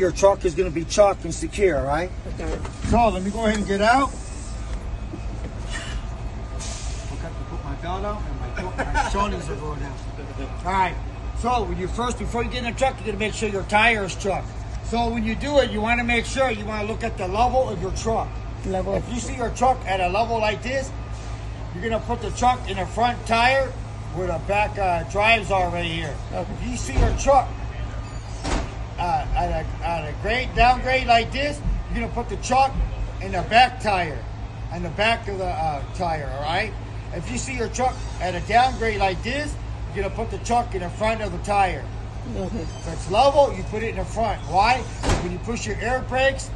your truck is going to be chocked and secure, all right? Okay. So let me go ahead and get out. I got to put my belt out and my shoulders are going down. All right. So when before you get in the truck, you're going to make sure your tire is chucked. So when you do it, you want to make sure you want to look at the level of your truck. Level. If you see your truck at a level like this, you're going to put the truck in the front tire where the back drives are right here. Okay. If you see your truck at a downgrade like this, you're going to put the truck in the back tire, on the back of the tire, all right? If you see your truck at a downgrade like this, you're going to put the truck in the front of the tire. Okay. If it's level, you put it in the front. Why? When you push your air brakes,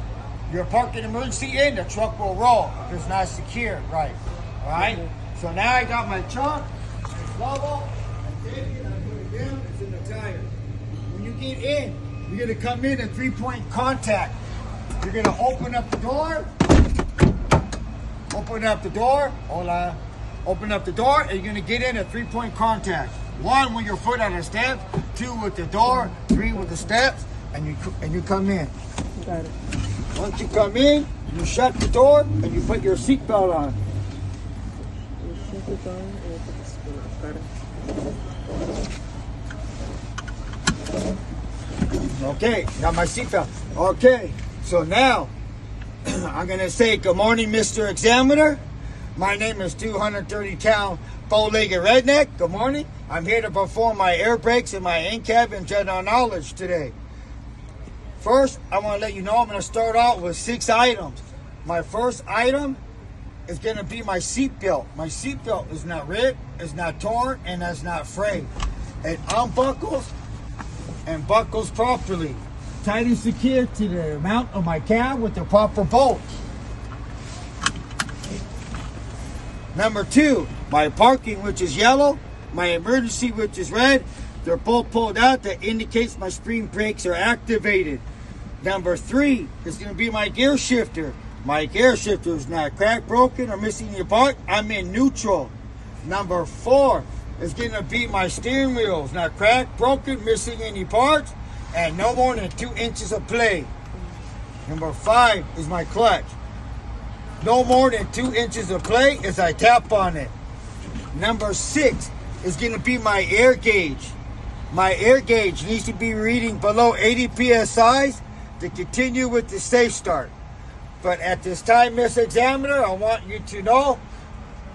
your parking emergency in, the truck will roll if it's not secure, right? All right? Okay. So now I got my truck, it's level, I take it, I put it down, it's in the tire. When you get in, you're going to come in at 3-point contact. You're going to open up the door, hola. Open up the door, and you're going to get in at 3-point contact. 1 with your foot on the steps, 2 with the door, 3 with the steps, and you come in. Got it. Once you come in, you shut the door, and you put your seatbelt on. You shut the door and you put the seatbelt. Got it. Okay, got my seatbelt. Okay, so now I'm going to say good morning, Mr. Examiner. My name is 230-pound bow-legged redneck. Good morning. I'm here to perform my air brakes and my INCAB and general knowledge today. First, I want to let you know I'm going to start out with 6 items. My first item is going to be my seat belt. My seat belt is not ripped, it's not torn, and it's not frayed. It unbuckles and buckles properly. Tight and secure to the mount of my cab with the proper bolts. Number 2, my parking, which is yellow, my emergency, which is red. They're both pulled out. That indicates my spring brakes are activated. Number 3 is going to be my gear shifter. My gear shifter is not cracked, broken, or missing any part. I'm in neutral. Number 4 is going to be my steering wheel. It's not cracked, broken, missing any parts, and no more than 2 inches of play. Number 5 is my clutch. No more than 2 inches of play as I tap on it. Number 6 is going to be my air gauge. My air gauge needs to be reading below 80 psi to continue with the safe start. But at this time, Mr. Examiner, I want you to know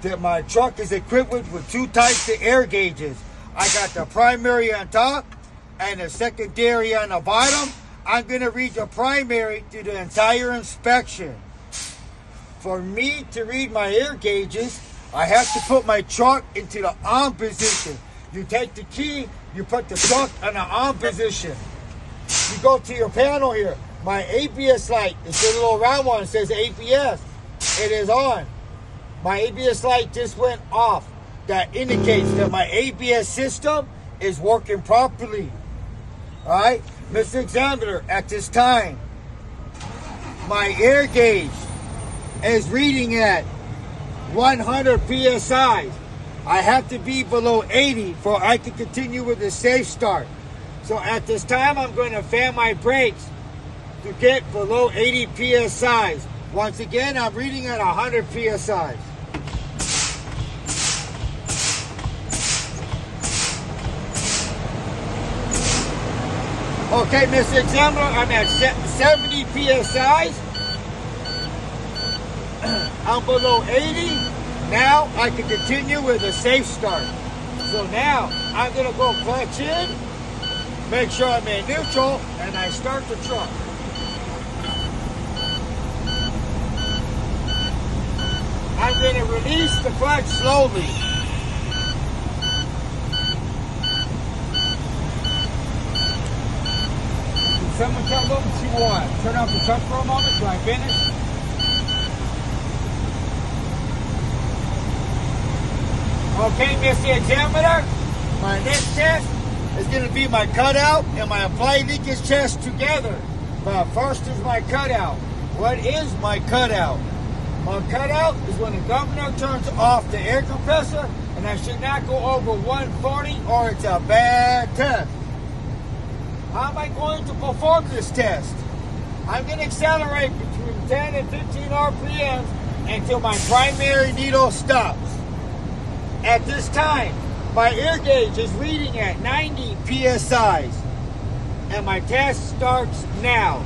that my truck is equipped with 2 types of air gauges. I got the primary on top and the secondary on the bottom. I'm going to read the primary through the entire inspection. For me to read my air gauges, I have to put my truck into the on position. You take the key, you put the truck in the on position. You go to your panel here. My ABS light, it's a little round one, it says ABS. It is on. My ABS light just went off. That indicates that my ABS system is working properly. All right, Mr. Examiner, at this time, my air gauge is reading at 100 psi. I have to be below 80 for I can continue with the safe start. So at this time, I'm going to fan my brakes to get below 80 psi. Once again, I'm reading at 100 psi. Okay, Mr. Examiner, I'm at 70 psi. I'm below 80. Now I can continue with a safe start. So now I'm going to go clutch in, make sure I'm in neutral, and I start the truck. I'm going to release the clutch slowly. Can someone tell them to turn off the truck for a moment till I finish? Okay, Mr. Examiner, my next test is going to be my cutout and my applied leakage test together. But first is my cutout. What is my cutout? My cutout is when the governor turns off the air compressor, and I should not go over 140 or it's a bad test. How am I going to perform this test? I'm going to accelerate between 10 and 15 RPMs until my primary needle stops. At this time, my air gauge is reading at 90 PSIs, and my test starts now.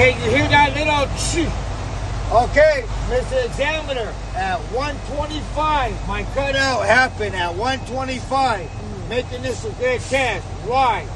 Okay, you hear that little choo? Okay, Mr. Examiner, at 125, my cutout happened at 125, making this a good test. Why?